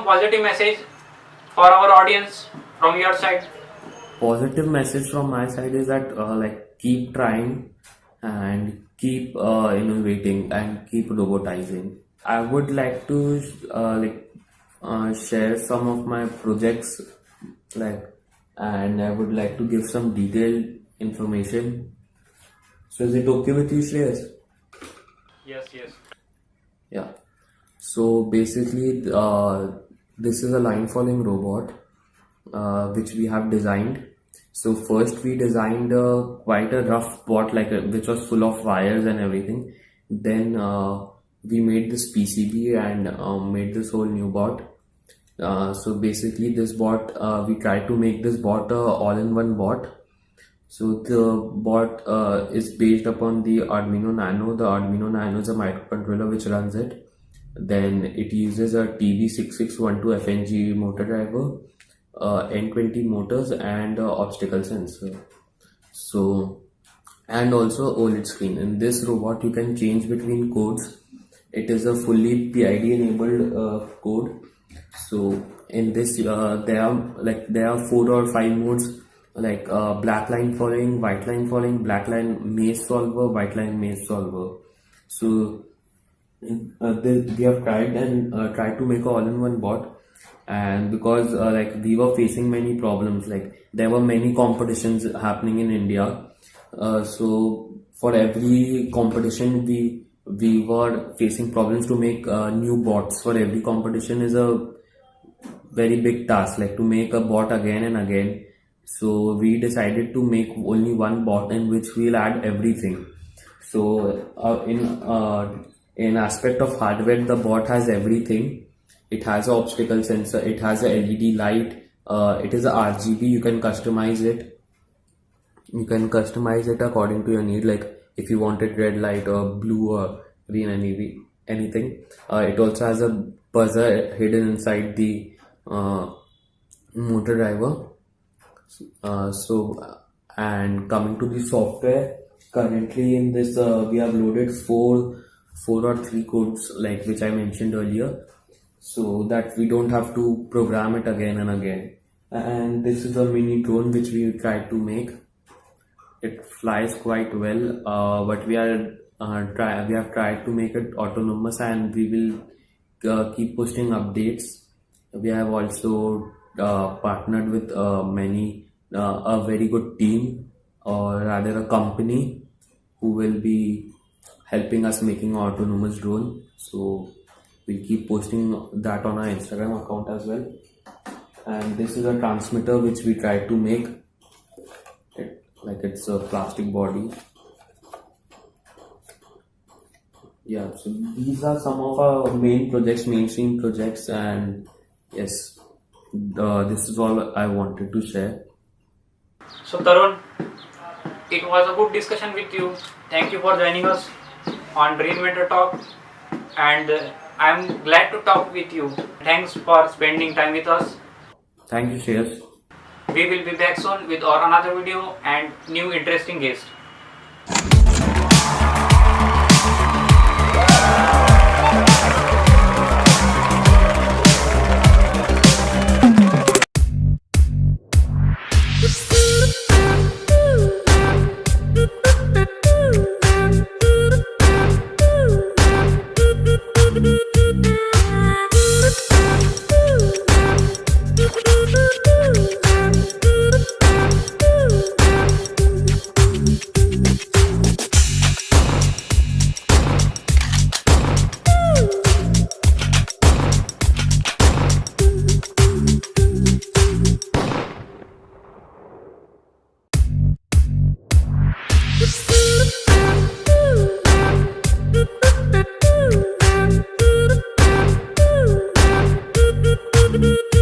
some positive message for our audience from your side? Positive message from my side is that keep trying and keep innovating and keep robotizing. I would like to share some of my projects, and I would like to give some detailed information. So is it okay with you, Shreyas? Yes, yes. Yeah. So basically, this is a line following robot which we have designed. So first we designed quite a rough bot, which was full of wires and everything. Then we made this PCB and made this whole new bot. So basically, this bot, we tried to make this bot a all-in-one bot. So the bot is based upon the Arduino Nano. The Arduino Nano is a microcontroller which runs it. Then it uses a TB6612 FNG motor driver, N20 motors, and obstacle sensor. So, and also OLED screen. In this robot, you can change between codes. It is a fully PID enabled code. So in this, there are 4 or 5 modes, black line following, white line following, black line maze solver, white line maze solver. So we have tried to make an all-in-one bot, and because we were facing many problems, there were many competitions happening in India. So for every competition we were facing problems. To make new bots for every competition is a very big task, to make a bot again and again. So we decided to make only one bot in which we'll add everything. So in aspect of hardware, the bot has everything. It has an obstacle sensor, it has a LED light, it is a RGB. You can customize it. You can customize it according to your need, if you wanted red light or blue or green, anything. It also has a buzzer hidden inside the motor driver. And coming to the software, currently in this we have loaded four or three codes, which I mentioned earlier, so that we don't have to program it again and again. And this is a mini drone which we tried to make. It flies quite well, but we have tried to make it autonomous, and we will keep posting updates. We have also partnered with a very good team, or rather a company, who will be helping us making an autonomous drone. So we'll keep posting that on our Instagram account as well. And this is a transmitter which we tried to make. It's a plastic body. Yeah, so these are some of our mainstream projects, and yes, this is all I wanted to share. So Tarun, it was a good discussion with you. Thank you for joining us on Reinventor Talk, and I'm glad to talk with you. Thanks for spending time with us. Thank you, Shreyas. We will be back soon with another video and new interesting guest. Thank you.